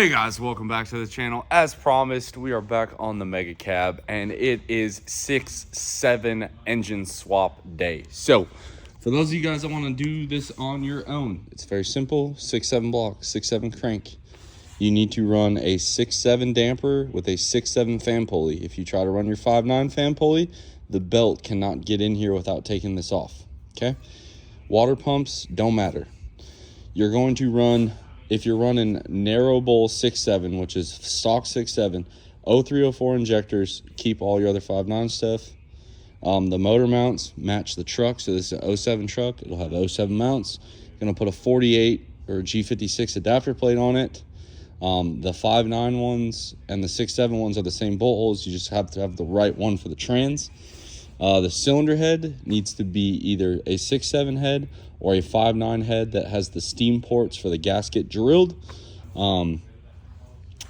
Hey guys, welcome back to the channel. As promised, we are back on the Mega Cab, and it is 6-7 engine swap day. So, for those of you guys that want to do this on your own, it's very simple. 6-7 block, 6-7 crank. You need to run a 6-7 damper with a 6-7 fan pulley. If you try to run your 5-9 fan pulley, the belt cannot get in here without taking this off. Okay? Water pumps don't matter. You're going to run, if you're running narrow bowl 6-7, which is stock 6-7, 0304 injectors, keep all your other 5-9 stuff. The motor mounts match the truck. So this is an 07 truck. It'll have 07 mounts. You're going to put a 48 or a G56 adapter plate on it. The 5-9 ones and the 6-7 ones are the same bolt holes. You just have to have the right one for the trans. The cylinder head needs to be either a 6-7 head or a 5-9 head that has the steam ports for the gasket drilled.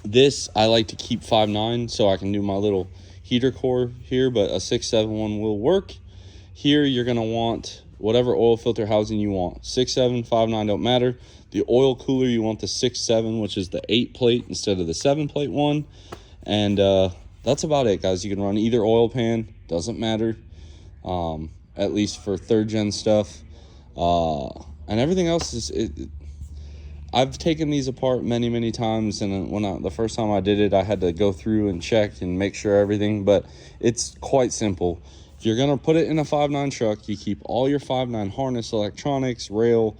This I like to keep 5-9 so I can do my little heater core here, but a 6-7 one will work. Here you're going to want whatever oil filter housing you want. 6-7, 5-9 don't matter. The oil cooler, you want the 6-7, which is the 8 plate instead of the 7 plate one. And that's about it, guys. You can run either oil pan, doesn't matter, at least for 3rd gen stuff. And everything else is, I've taken these apart many times, and the first time I did it, I had to go through and check and make sure everything, but it's quite simple. If you're going to put it in a 5-9 truck, you keep all your 5-9 harness, electronics, rail,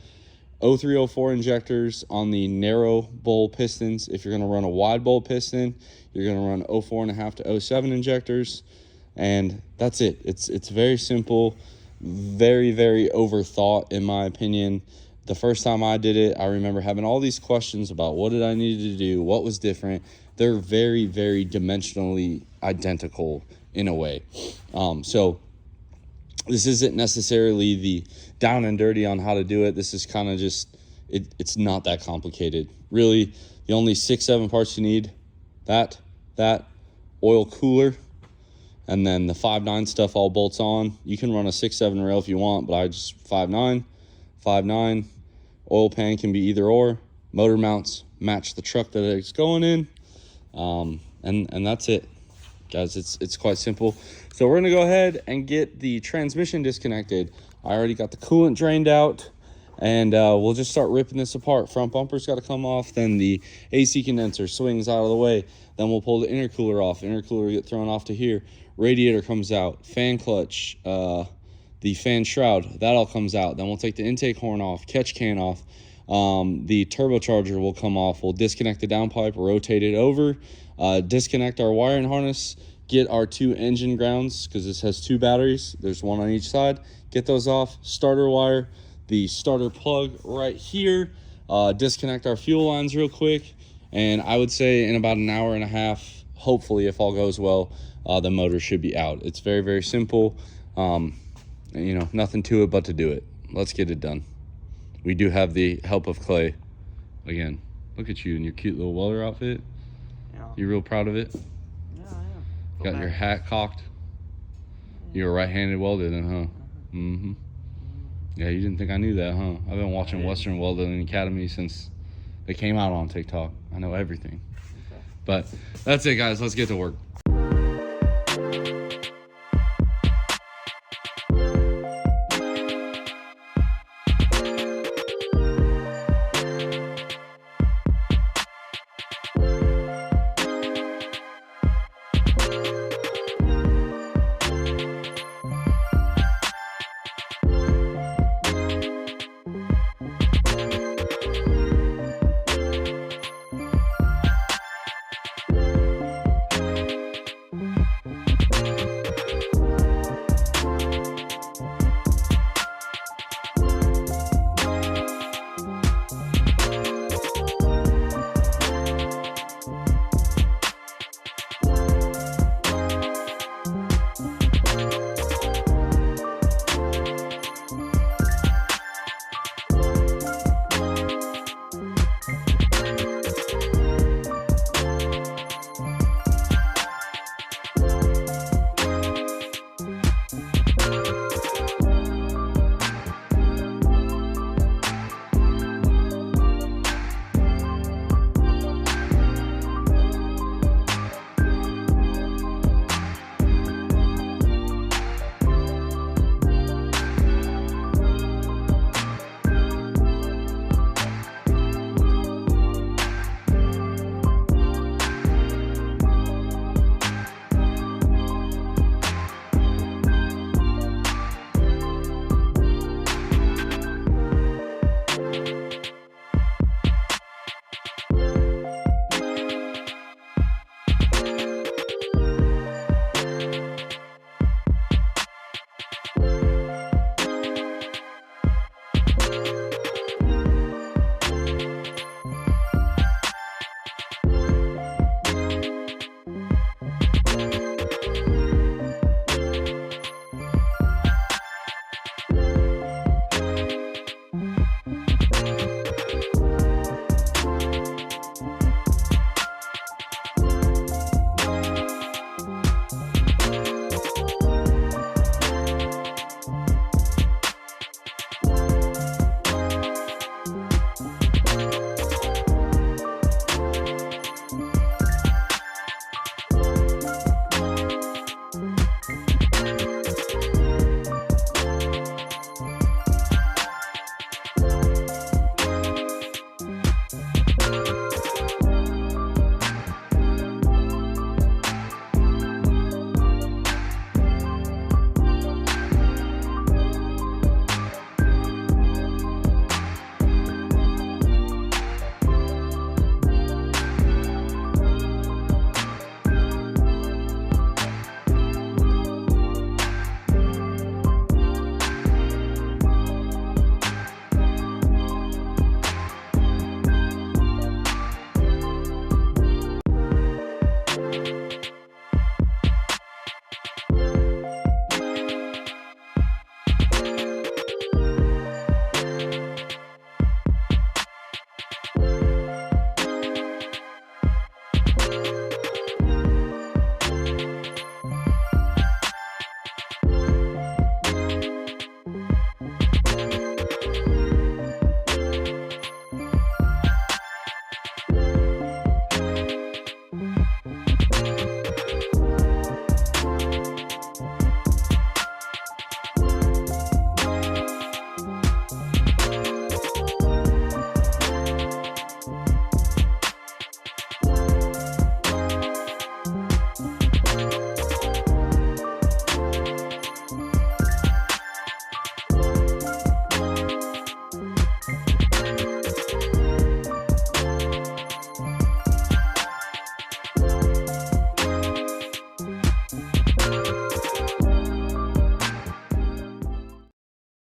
0304 injectors on the narrow bowl pistons. If you're going to run a wide bowl piston, you're going to run 04.5 to 07 injectors, and that's it. It's very simple, very overthought in my opinion. The first time I did it, I remember having all these questions about what did I need to do, what was different. They're very dimensionally identical in a way. So this isn't necessarily the down and dirty on how to do it. This is kind of just, it's not that complicated. Really, the only 6-7 parts you need, that oil cooler, and then the 5-9 stuff all bolts on. You can run a 6-7 rail if you want, but I just 5-9. Oil pan can be either or. Motor mounts match the truck that it's going in. And that's it, guys. It's quite simple. So we're gonna go ahead and get the transmission disconnected. I already got the coolant drained out, and we'll just start ripping this apart. Front bumper's got to come off, then the AC condenser swings out of the way, then we'll pull the intercooler off. Intercooler get thrown off to here. Radiator comes out, fan clutch, the fan shroud, that all comes out. Then we'll take the intake horn off, catch can off. The turbocharger will come off. We'll disconnect the downpipe, rotate it over, disconnect our wiring harness, get our 2 engine grounds, because this has 2 batteries. There's one on each side. Get those off. Starter wire, the starter plug right here. Disconnect our fuel lines real quick. And I would say in about an hour and a half, hopefully if all goes well, the motor should be out. It's very simple. Nothing to it but to do it. Let's get it done. We do have the help of Clay. Again, look at you in your cute little welder outfit. Yeah. You real proud of it? Yeah, I am. Got your hat cocked. You're a right-handed welder then, huh? Mm-hmm. Yeah, you didn't think I knew that, huh? I've been watching Western Welding Academy since they came out on TikTok. I know everything. Okay. But that's it, guys. Let's get to work.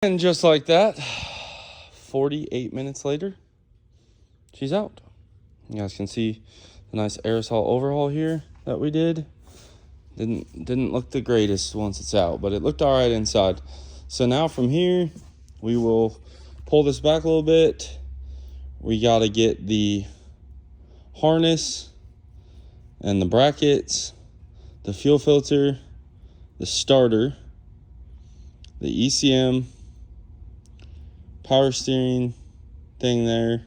And just like that, 48 minutes later, she's out. You guys can see the nice aerosol overhaul here that we did. Didn't look the greatest once it's out, but it looked all right inside. So now from here, we will pull this back a little bit. We got to get the harness and the brackets, the fuel filter, the starter, the ECM, power steering thing there.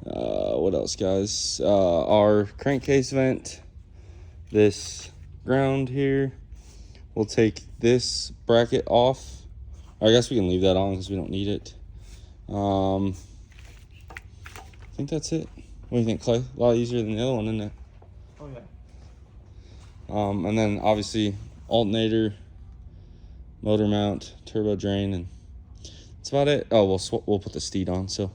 What else, guys? Our crankcase vent, this ground here. We'll take this bracket off. I guess we can leave that on because we don't need it. I think that's it. What do you think, Clay? A lot easier than the other one, isn't it? Oh yeah. And then obviously alternator, motor mount, turbo drain, and that's about it. Oh, we'll put the steed on, so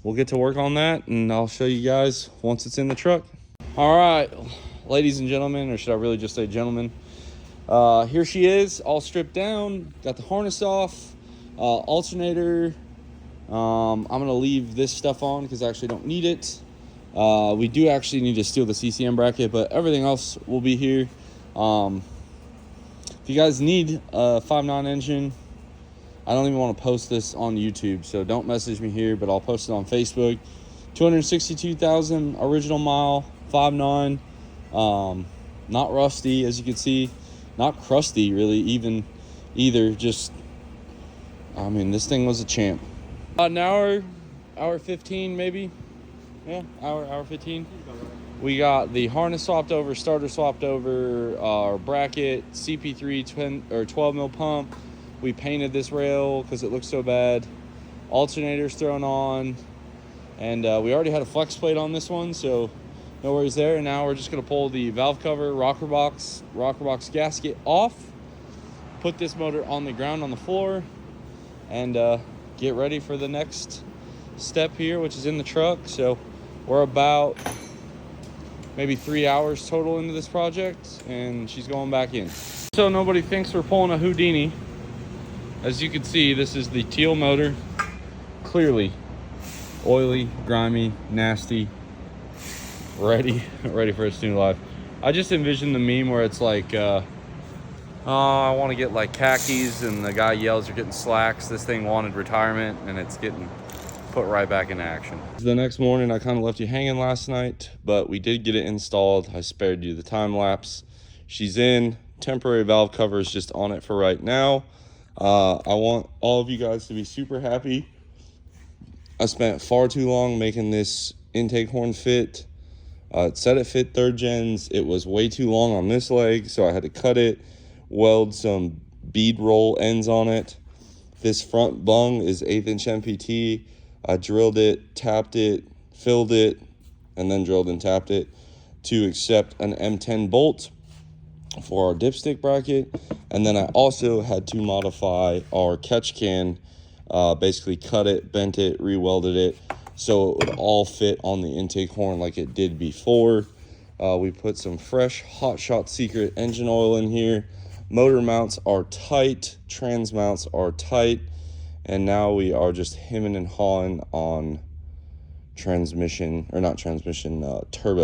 we'll get to work on that, and I'll show you guys once it's in the truck. All right, ladies and gentlemen, or should I really just say gentlemen? Here she is, all stripped down. Got the harness off, alternator. I'm gonna leave this stuff on because I actually don't need it. We do actually need to steal the CCM bracket, but everything else will be here. If you guys need a 5.9 engine, I don't even want to post this on YouTube, so don't message me here, but I'll post it on Facebook. 262,000 original mile, 5.9. Not rusty, as you can see. Not crusty, really, either. Just, I mean, this thing was a champ. An hour 15 maybe. Yeah, hour 15. We got the harness swapped over, starter swapped over, our bracket, CP3 12 mil pump. We painted this rail because it looked so bad. Alternator's thrown on, and we already had a flex plate on this one, so no worries there. And now we're just gonna pull the valve cover, rocker box gasket off, put this motor on the ground on the floor, and get ready for the next step here, which is in the truck. So we're about maybe 3 hours total into this project, and she's going back in. So nobody thinks we're pulling a Houdini. As you can see, this is the teal motor. Clearly oily, grimy, nasty, ready for its new life. I just envisioned the meme where it's like, oh, I want to get like khakis, and the guy yells, you're getting slacks. This thing wanted retirement, and it's getting put right back into action. The next morning, I kind of left you hanging last night, but we did get it installed. I spared you the time lapse. She's in. Temporary valve cover is just on it for right now. I want all of you guys to be super happy. I spent far too long making this intake horn fit. It said it fit 3rd gens. It was way too long on this leg, so I had to cut it, weld some bead roll ends on it. This front bung is 1/8 inch MPT. I drilled it, tapped it, filled it, and then drilled and tapped it to accept an M10 bolt for our dipstick bracket. And then I also had to modify our catch can, basically cut it, bent it, re-welded it so it would all fit on the intake horn like it did before. We put some fresh Hot Shot Secret engine oil in here. Motor mounts are tight, trans mounts are tight, and now we are just hemming and hawing on turbo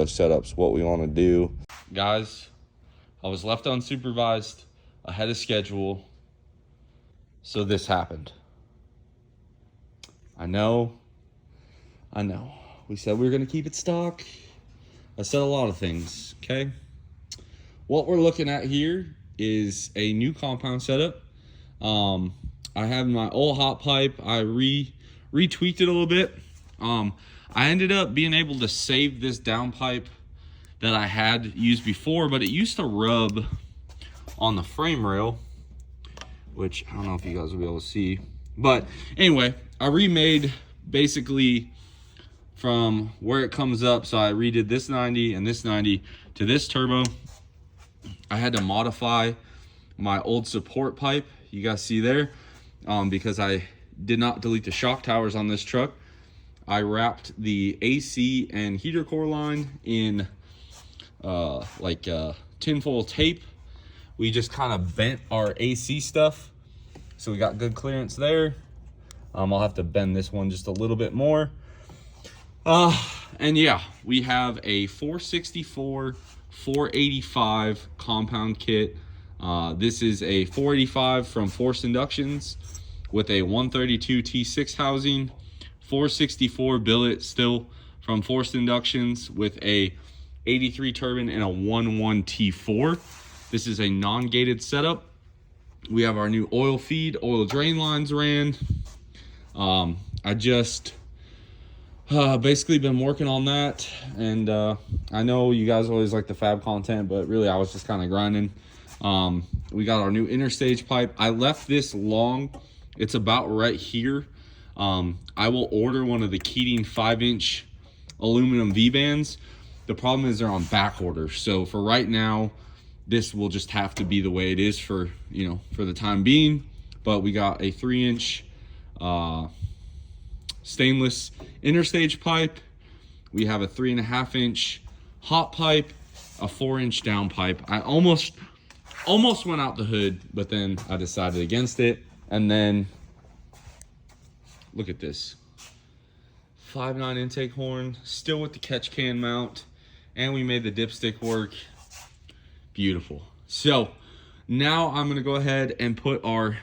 setups, what we want to do. Guys, I was left unsupervised, ahead of schedule, so this happened. I know. We said we were gonna keep it stock. I said a lot of things, okay? What we're looking at here is a new compound setup. I have my old hot pipe. I retweaked it a little bit. I ended up being able to save this down pipe that I had used before, but it used to rub on the frame rail, which I don't know if you guys will be able to see. But anyway, I remade basically from where it comes up. So I redid this 90 and this 90 to this turbo. I had to modify my old support pipe, you guys see there, because I did not delete the shock towers on this truck. I wrapped the AC and heater core line in tinfoil tape. We just kind of bent our AC stuff, so we got good clearance there. I'll have to bend this one just a little bit more. And yeah, we have a 464 485 compound kit. This is a 485 from Forced Inductions with a 132 T6 housing, 464 billet still from Forced Inductions with a 83 turbine and a 11 T4. This is a non-gated setup. We have our new oil feed, oil drain lines ran. I just basically been working on that, and I know you guys always like the fab content, but really I was just kind of grinding. We got our new interstage pipe. I left this long. It's about right here. I will order one of the Keating 5-inch aluminum V-bands. The problem is they're on back order. So for right now, this will just have to be the way it is for, for the time being. But we got a 3-inch stainless interstage pipe. We have a 3.5-inch hot pipe, a 4-inch down pipe. I almost went out the hood, but then I decided against it. And then look at this 5.9 intake horn, still with the catch can mount, and we made the dipstick work. Beautiful. So now I'm gonna go ahead and put our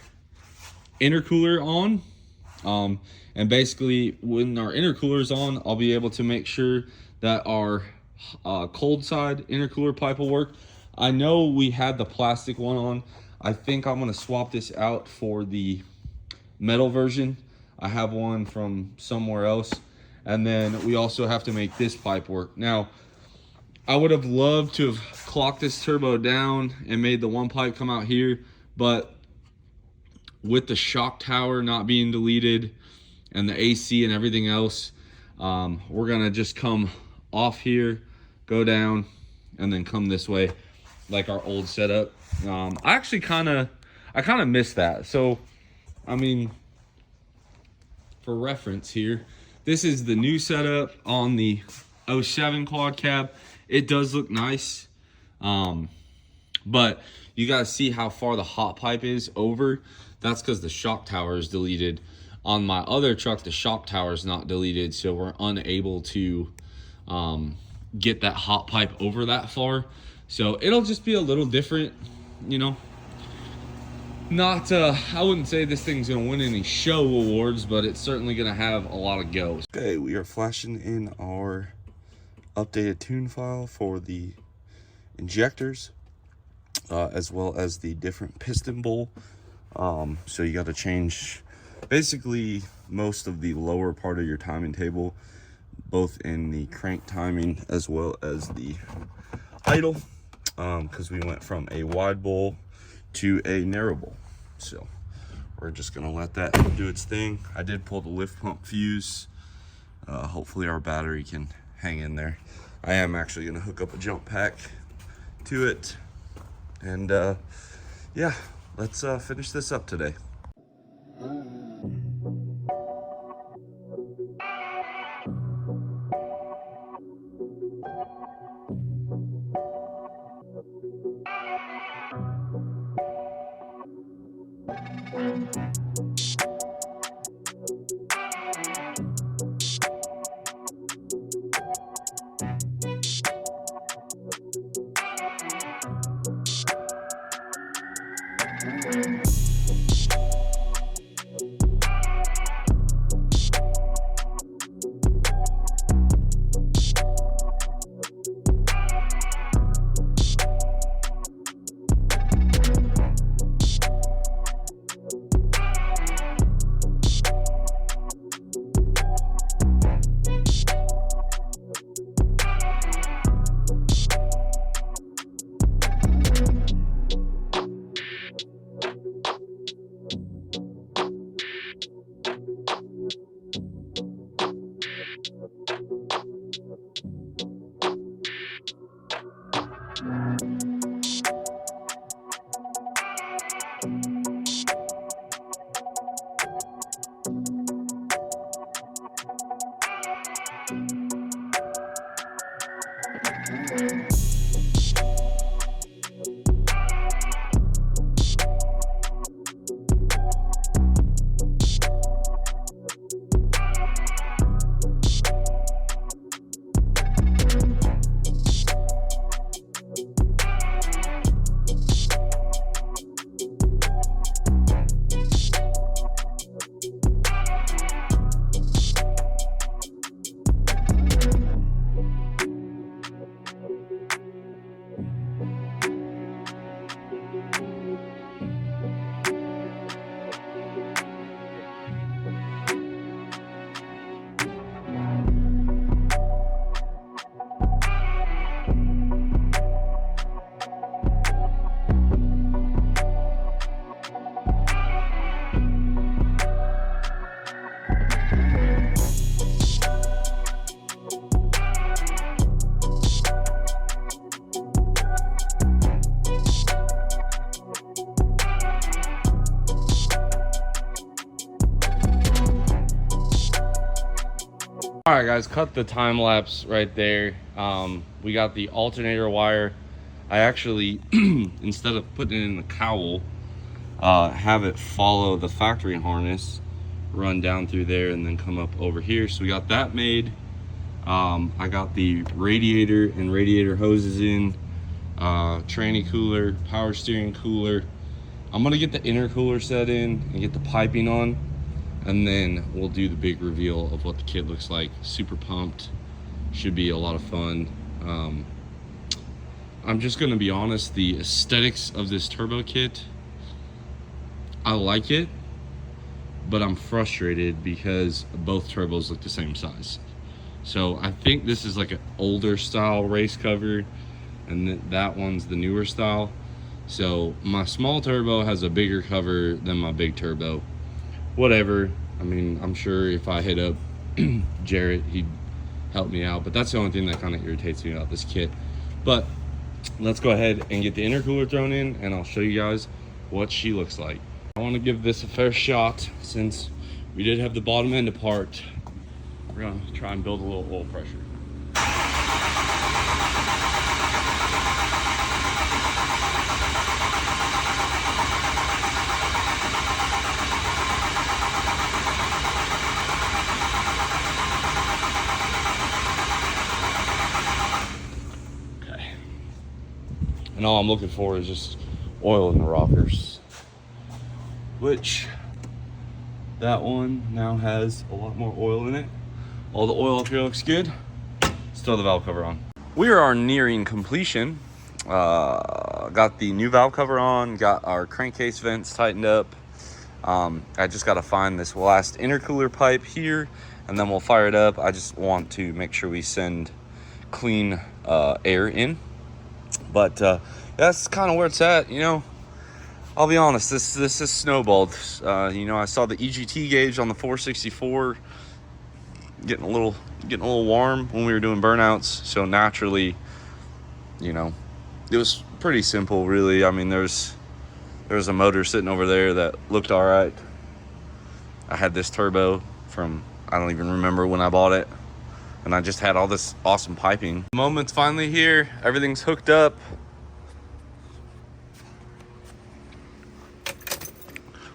intercooler on. And basically when our intercooler is on, I'll be able to make sure that our cold side intercooler pipe will work. I know we had the plastic one on. I think I'm gonna swap this out for the metal version. I have one from somewhere else. And then we also have to make this pipe work. Now, I would have loved to have clocked this turbo down and made the one pipe come out here, but with the shock tower not being deleted and the AC and everything else, we're gonna just come off here, go down, and then come this way like our old setup. I kind of miss that. So, I mean, for reference here, this is the new setup on the 07 quad cab. It does look nice, but you guys see how far the hot pipe is over. That's because the shock tower is deleted. On my other truck, the shock tower is not deleted, so we're unable to get that hot pipe over that far. So it'll just be a little different, Not, I wouldn't say this thing's gonna win any show awards, but it's certainly gonna have a lot of go. Okay, we are flashing in our updated tune file for the injectors, as well as the different piston bowl. So you got to change basically most of the lower part of your timing table, both in the crank timing as well as the idle, because we went from a wide bowl to a narrow bowl. So we're just gonna let that do its thing. I did pull the lift pump fuse. Hopefully our battery can hang in there. I am actually gonna hook up a jump pack to it, and yeah, let's finish this up today. All right, guys, cut the time lapse right there. We got the alternator wire. I actually, instead of putting it in the cowl, have it follow the factory harness, run down through there, and then come up over here. So we got that made. I got the radiator and radiator hoses in, tranny cooler, power steering cooler. I'm gonna get the intercooler set in and get the piping on, and then we'll do the big reveal of what the kit looks like. Super pumped. Should be a lot of fun. I'm just gonna be honest, the aesthetics of this turbo kit, I like it, but I'm frustrated because both turbos look the same size. So I think this is like an older style race cover, and that one's the newer style. So my small turbo has a bigger cover than my big turbo. Whatever. I mean, I'm sure if I hit up Jarrett, he'd help me out, but that's the only thing that kind of irritates me about this kit. But let's go ahead and get the intercooler thrown in, and I'll show you guys what she looks like. I want to give this a fair shot since we did have the bottom end apart. We're gonna try and build a little oil pressure. And all I'm looking for is just oil in the rockers, which that one now has a lot more oil in it. All the oil up here looks good. Still the valve cover on. We are nearing completion. Got the new valve cover on, got our crankcase vents tightened up. I just got to find this last intercooler pipe here, and then we'll fire it up. I just want to make sure we send clean air in. But that's kind of where it's at, you know. I'll be honest, this is snowballed. You know, I saw the EGT gauge on the 464 getting a little warm when we were doing burnouts. So naturally, you know, it was pretty simple, really. I mean, there's a motor sitting over there that looked all right. I had this turbo from, I don't even remember when I bought it. And I just had all this awesome piping. The moment's finally here. Everything's hooked up.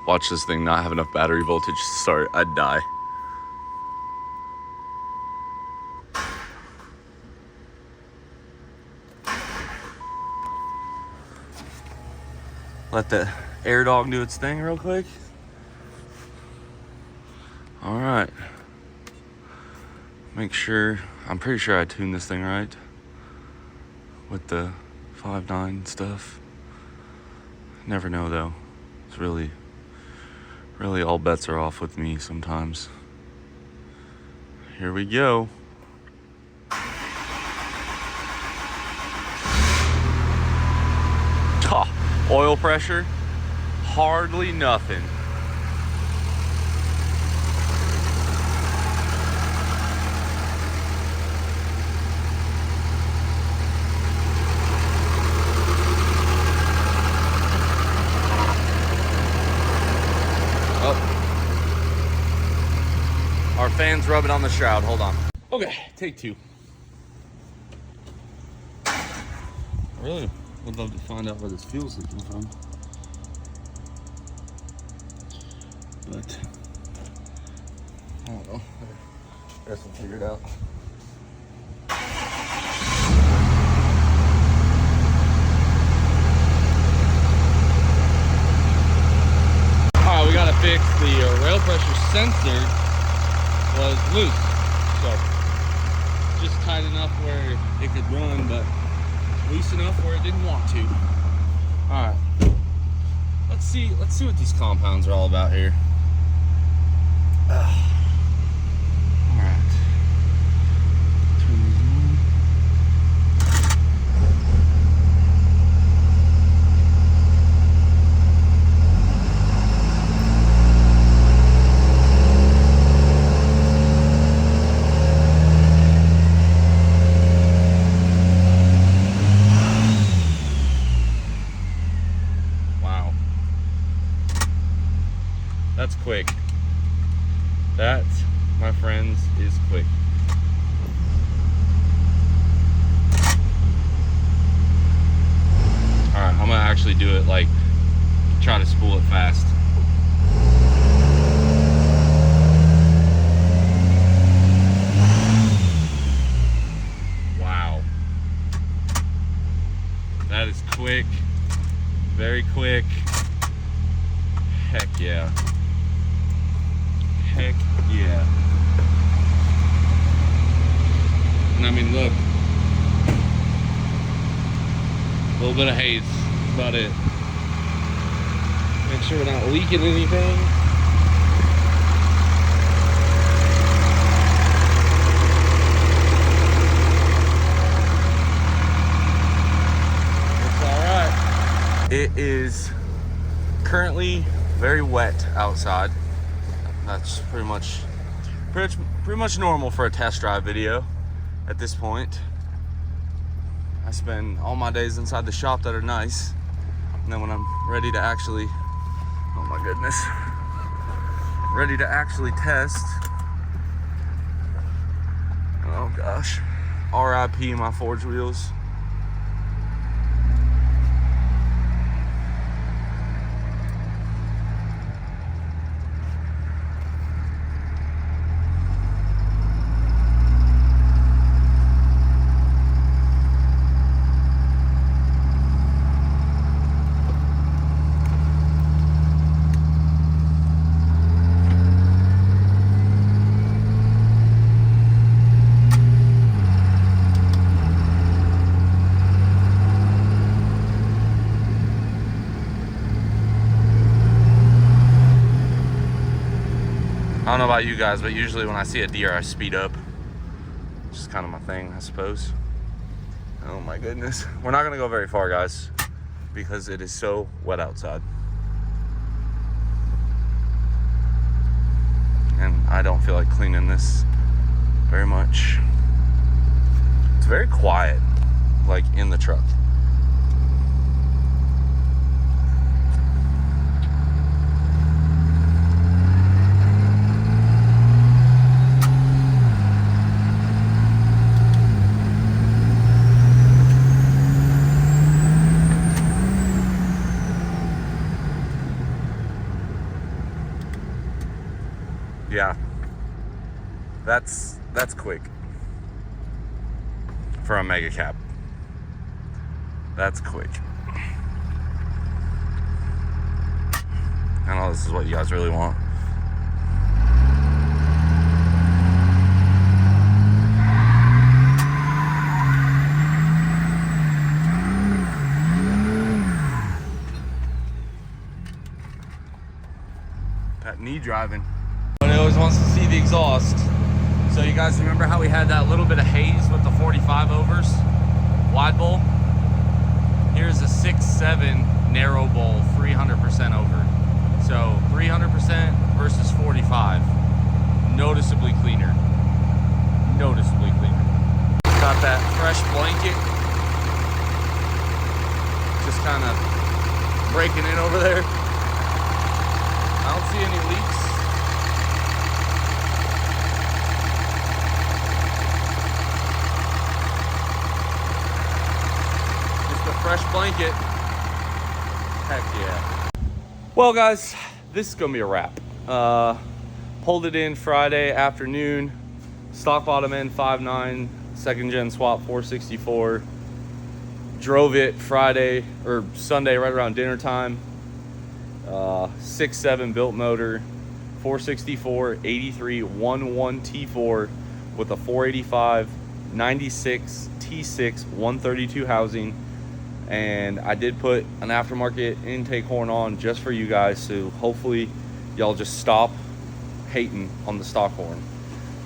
Watch this thing not have enough battery voltage to start. I'd die. Let the air dog do its thing real quick. All right. Make sure, I'm pretty sure I tuned this thing right with the 5.9 stuff. Never know though. It's really all bets are off with me sometimes. Here we go. Oh, oil pressure, hardly nothing. Our fan's rubbing on the shroud. Hold on. Okay, take two. Really would love to find out where this fuel's leaking from. But I don't know. I guess we'll figure it out. Alright, we gotta fix the rail pressure sensor was loose. So just tight enough where it could run, but loose enough where it didn't want to. Alright. Let's see what these compounds are all about here. Alright. Turn these on. Wow. That's quick. That, my friends, is quick. Alright, I'm gonna actually do it, like, try to spool it fast. Wow. That is quick. Very quick. Heck yeah. Heck yeah. And I mean, look. A little bit of haze. That's about it. Make sure we're not leaking anything. It's alright. It is currently very wet outside. That's pretty much normal for a test drive video at this point. I spend all my days inside the shop that are nice, and then when I'm ready to actually, oh my goodness, ready to actually test, oh gosh, RIP my Forge wheels. I don't know about you guys, but usually when I see a deer, I speed up. It's just kind of my thing, I suppose. Oh my goodness. We're not gonna go very far, guys, because it is so wet outside. And I don't feel like cleaning this very much. It's very quiet, like in the truck. Yeah, that's quick for a mega cap. That's quick. I know this is what you guys really want. That knee driving. He always wants to see the exhaust. So you guys remember how we had that little bit of haze with the 45 overs wide bowl? Here's a 6.7 narrow bowl, 300% over. So 300% versus 45. Noticeably cleaner. Noticeably cleaner. Got that fresh blanket. Just kind of breaking in over there. I don't see any leaks. fresh blanket. Heck yeah. Well, guys, this is gonna be a wrap. Pulled it in Friday afternoon. Stock bottom end 5.9, second gen swap 464. Drove it Friday or Sunday right around dinner time. 6.7 built motor, 464 83 11 T4 with a 485 96 T6 132 housing. And I did put an aftermarket intake horn on just for you guys, so hopefully y'all just stop hating on the stock horn.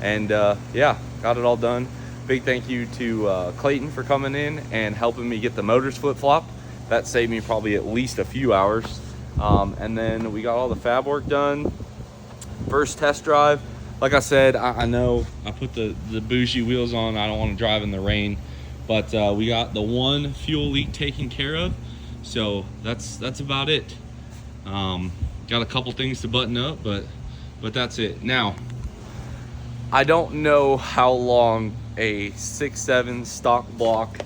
And yeah, got it all done. Big thank you to Clayton for coming in and helping me get the motors flip-flop. That saved me probably at least a few hours. And then we got all the fab work done. First test drive. Like I said, I know I put the bougie wheels on. I don't want to drive in the rain. But we got the one fuel leak taken care of. So that's about it. Got a couple things to button up, but that's it. Now, I don't know how long a 6.7 stock block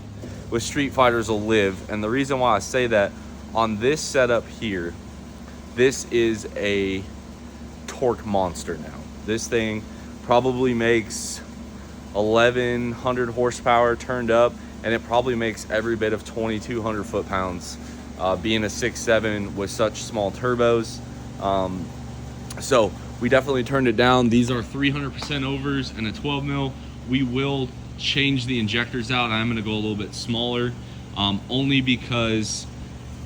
with Street Fighters will live. And the reason why I say that, on this setup here, this is a torque monster now. This thing probably makes 1,100 horsepower turned up, and it probably makes every bit of 2,200 foot-pounds, being a 6.7 with such small turbos. So we definitely turned it down. These are 300% overs and a 12 mil. We will change the injectors out. I'm gonna go a little bit smaller, only because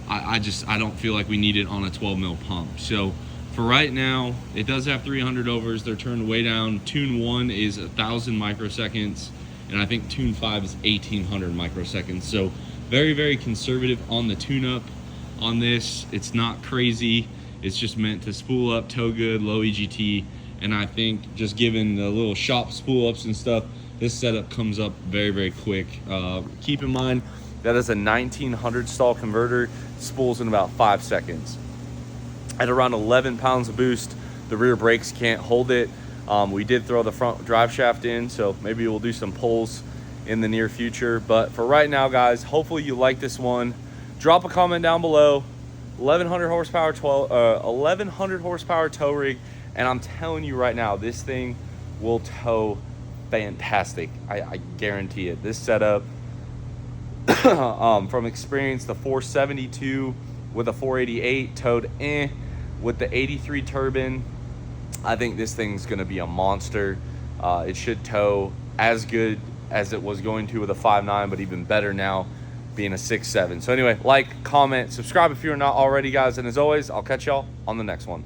I don't feel like we need it on a 12 mil pump. So for right now, it does have 300 overs. They're turned way down. Tune 1 is 1,000 microseconds, and I think Tune 5 is 1,800 microseconds. So very, very conservative on the tune-up on this. It's not crazy. It's just meant to spool up, tow good, low EGT, and I think just given the little shop spool ups and stuff, this setup comes up very, very quick. Keep in mind, that is a 1900 stall converter, spools in about 5 seconds. At around 11 pounds of boost, the rear brakes can't hold it. We did throw the front drive shaft in, so maybe we'll do some pulls in the near future. But for right now, guys, hopefully you like this one. Drop a comment down below. 1,100 horsepower 1,100 horsepower tow rig, and I'm telling you right now, this thing will tow fantastic. I guarantee it. This setup, from experience, the 472 with a 488 towed with the 83 turbine. I think this thing's going to be a monster. It should tow as good as it was going to with a 5.9, but even better now being a 6.7. So anyway, like, comment, subscribe if you're not already, guys, and as always, I'll catch y'all on the next one.